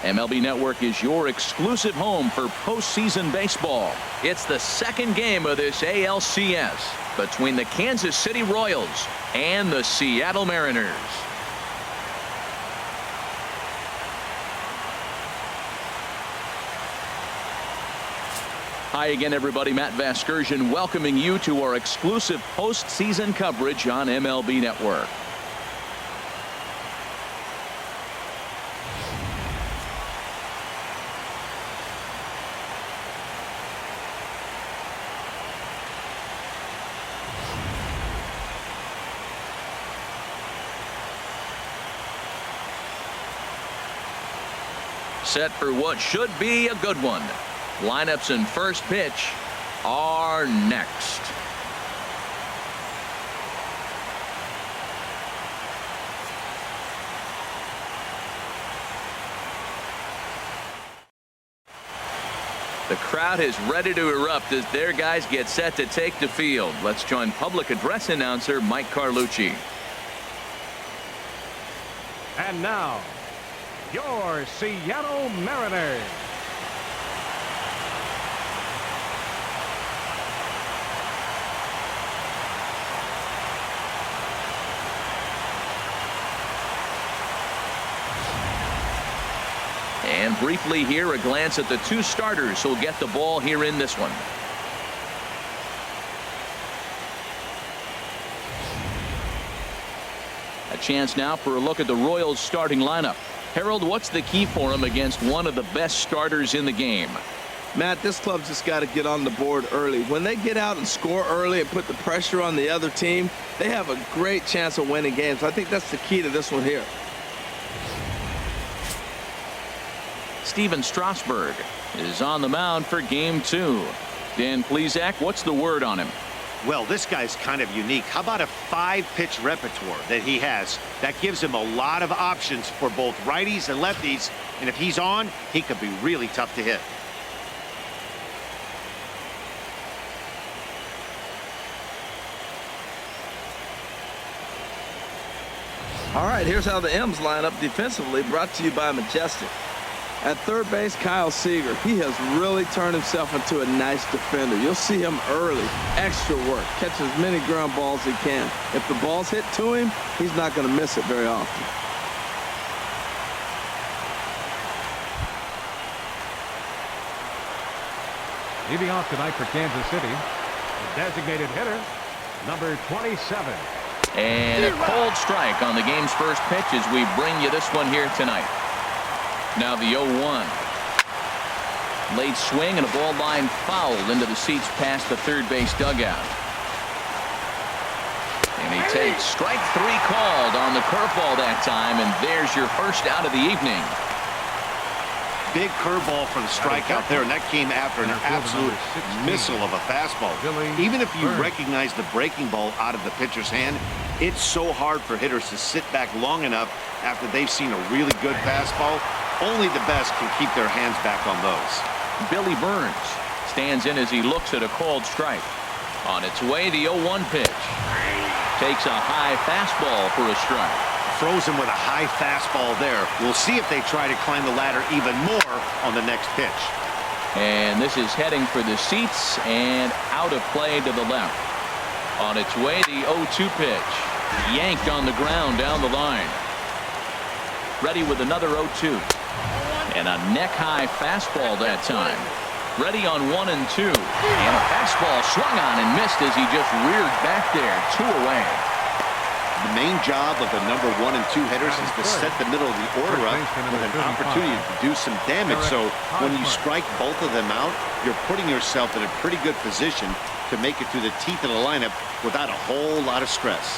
MLB Network is your exclusive home for postseason baseball. It's the second game of this ALCS between the Kansas City Royals and the Seattle Mariners. Hi again, everybody. Matt Vasgersian welcoming you to our exclusive postseason coverage on MLB Network. Set for what should be a good one. Lineups and first pitch are next. The crowd is ready to erupt as their guys get set to take the field. Let's join public address announcer Mike Carlucci. And now, your Seattle Mariners. And briefly here, a glance at the two starters who'll get the ball here in this one. A chance now for a look at the Royals starting lineup. Harold, what's the key for him against one of the best starters in the game? Matt, this club's just got to get on the board early. When they get out and score early and put the pressure on the other team, they have a great chance of winning games. I think that's the key to this one here. Steven Strasburg is on the mound for game 2. Dan Plesac, what's the word on him? Well, this guy's kind of unique. How about a 5-pitch repertoire that he has? That gives him a lot of options for both righties and lefties. And if he's on, he could be really tough to hit. All right, here's how the M's line up defensively, brought to you by Majestic. At third base, Kyle Seeger. He has really turned himself into a nice defender. You'll see him early, extra work, catch as many ground balls as he can. If the ball's hit to him, he's not going to miss it very often. Leading off tonight for Kansas City, the designated hitter, number 27. And a cold strike on the game's first pitch as we bring you this one here tonight. Now the 0-1. Late swing and a ball line fouled into the seats past the third base dugout. And he takes strike 3 called on the curveball that time, and there's your first out of the evening. Big curveball for the strikeout there, and that came after an absolute missile of a fastball. Even if you recognize the breaking ball out of the pitcher's hand, it's so hard for hitters to sit back long enough after they've seen a really good fastball. Only the best can keep their hands back on those. Billy Burns stands in as he looks at a called strike. On its way, the 0-1 pitch. Takes a high fastball for a strike. Throws him with a high fastball there. We'll see if they try to climb the ladder even more on the next pitch. And this is heading for the seats and out of play to the left. On its way, the 0-2 pitch. Yanked on the ground down the line. Ready with another 0-2. And a neck-high fastball that time. Ready on 1 and 2. And a fastball swung on and missed as he just reared back there. 2 away. The main job of the number 1 and 2 hitters is to set the middle of the order up with an opportunity to do some damage. So when you strike both of them out, you're putting yourself in a pretty good position to make it through the teeth of the lineup without a whole lot of stress.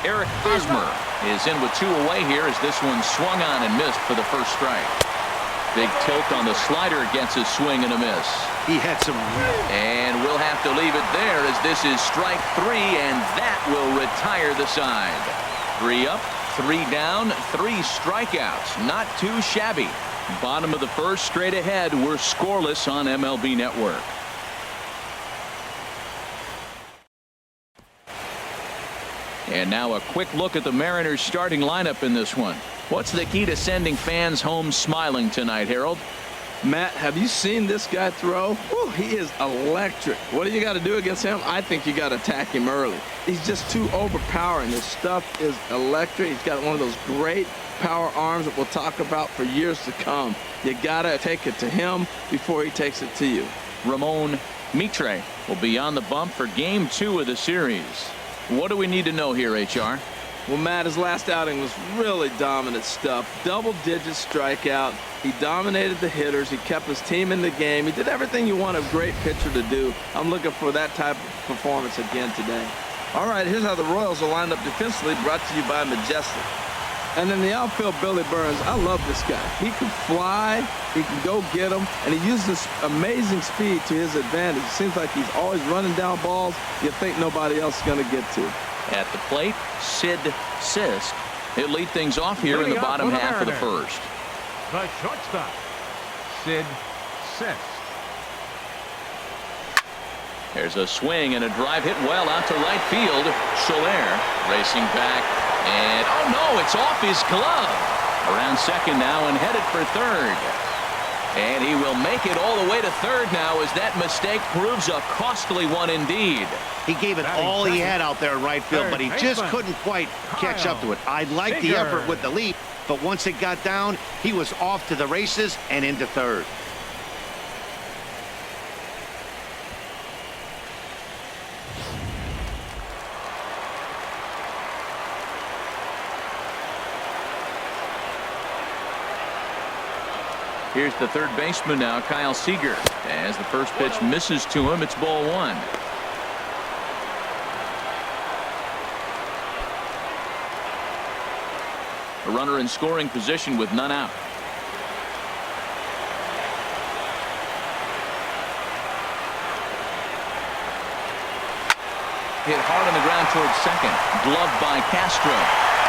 Eric Hosmer is in with 2 away here as this one swung on and missed for the first strike. Big tilt on the slider gets a swing and a miss. He had some. And we'll have to leave it there as this is strike 3, and that will retire the side. 3 up, 3 down, 3 strikeouts. Not too shabby. Bottom of the first, straight ahead. We're scoreless on MLB Network. And now a quick look at the Mariners starting lineup in this one. What's the key to sending fans home smiling tonight, Harold? Matt, have you seen this guy throw? Whew, he is electric. What do you got to do against him? I think you got to attack him early. He's just too overpowering. His stuff is electric. He's got one of those great power arms that we'll talk about for years to come. You got to take it to him before he takes it to you. Ramon Mitre will be on the bump for Game 2 of the series. What do we need to know here, HR? Well, Matt, his last outing was really dominant stuff. Double-digit strikeout. He dominated the hitters. He kept his team in the game. He did everything you want a great pitcher to do. I'm looking for that type of performance again today. All right, here's how the Royals are lined up defensively, brought to you by Majestic. And in the outfield, Billy Burns, I love this guy. He can fly, he can go get them, and he uses amazing speed to his advantage. It seems like he's always running down balls you think nobody else is going to get to. At the plate, Sid Sisk. He'll lead things off here in the bottom half of the first. The shortstop, Sid Sisk. There's a swing and a drive hit well out to right field. Soler racing back. And, oh no, it's off his glove. Around second now and headed for third. And he will make it all the way to third now as that mistake proves a costly one indeed. He gave it all he had out there in right field, but he just couldn't quite catch up to it. I liked the effort with the leap, but once it got down, he was off to the races and into third. Here's the third baseman now, Kyle Seeger. As the first pitch misses to him, it's ball one. A runner in scoring position with none out. Hit hard on the ground towards second. Gloved by Castro.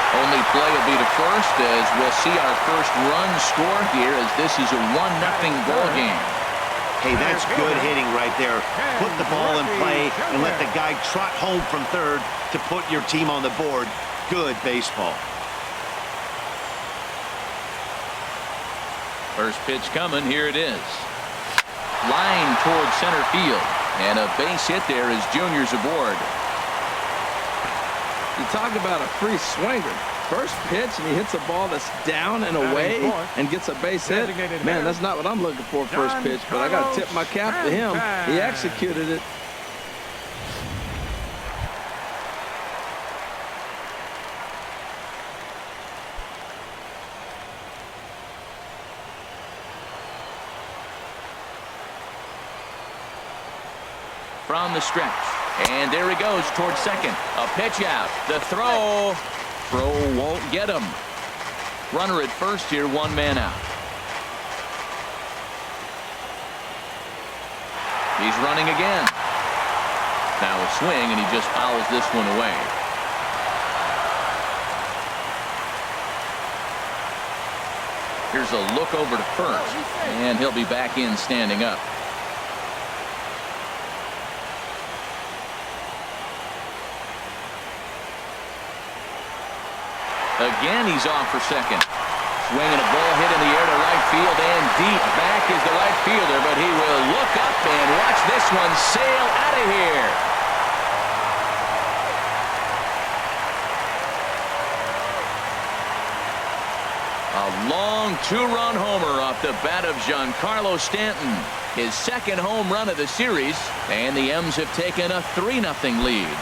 Only play will be to first as we'll see our first run score here as this is a 1-0 ball game. Hey, that's good hitting right there. Put the ball in play and let the guy trot home from third to put your team on the board. Good baseball. First pitch coming. Here it is. Line towards center field. And a base hit there as Junior's aboard. You talk about a free swinger. First pitch, and he hits a ball that's down and away and gets a base hit. Man, that's not what I'm looking for first pitch, but I got to tip my cap to him. He executed it. From the stretch. And there he goes towards second. A pitch out. The throw. Throw won't get him. Runner at first here, one man out. He's running again. Now a swing, and he just fouls this one away. Here's a look over to first, and he'll be back in standing up. Again, he's off for second. Swinging a ball hit in the air to right field and deep. Back is the right fielder, but he will look up and watch this one sail out of here. A long two-run homer off the bat of Giancarlo Stanton. His second home run of the series, and the M's have taken a 3-0 lead.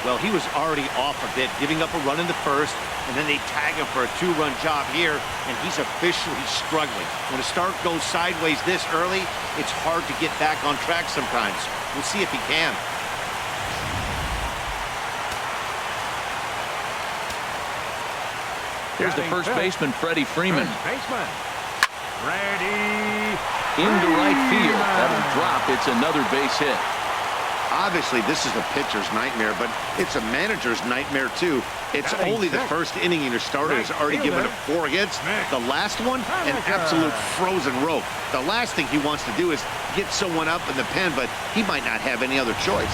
Well, he was already off a bit, giving up a run in the first, and then they tag him for a two-run job here, and he's officially struggling. When a start goes sideways this early, it's hard to get back on track sometimes. We'll see if he can. Here's the first baseman, Freddie Freeman. Into right field. That'll drop. It's another base hit. Obviously, this is the pitcher's nightmare, but it's a manager's nightmare, too. It's only the first inning and your starter has already given up 4 hits. The last one, an absolute frozen rope. The last thing he wants to do is get someone up in the pen, but he might not have any other choice.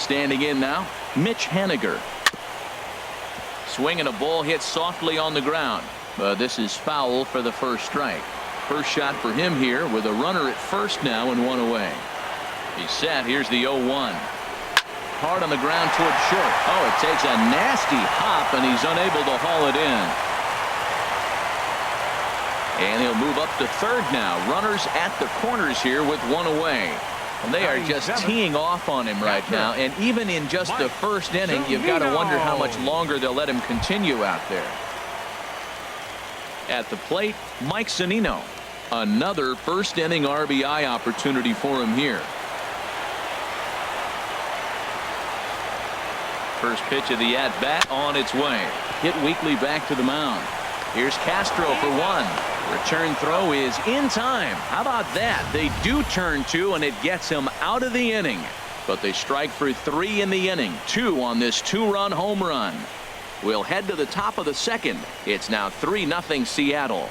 Standing in now, Mitch Haniger. Swinging a ball hit softly on the ground. But this is foul for the first strike. First shot for him here with a runner at first now and 1 away. He's set. Here's the 0-1. Hard on the ground toward short. Oh, it takes a nasty hop and he's unable to haul it in. And he'll move up to third now. Runners at the corners here with 1 away. And they are just teeing off on him right now. And even in just the first inning, you've got to wonder how much longer they'll let him continue out there. At the plate, Mike Zunino. Another first inning RBI opportunity for him here. First pitch of the at-bat on its way. Hit weakly back to the mound. Here's Castro for 1. Return throw is in time. How about that? They do turn 2 and it gets him out of the inning. But they strike for 3 in the inning. 2 on this 2-run home run. We'll head to the top of the second. It's now 3-0 Seattle.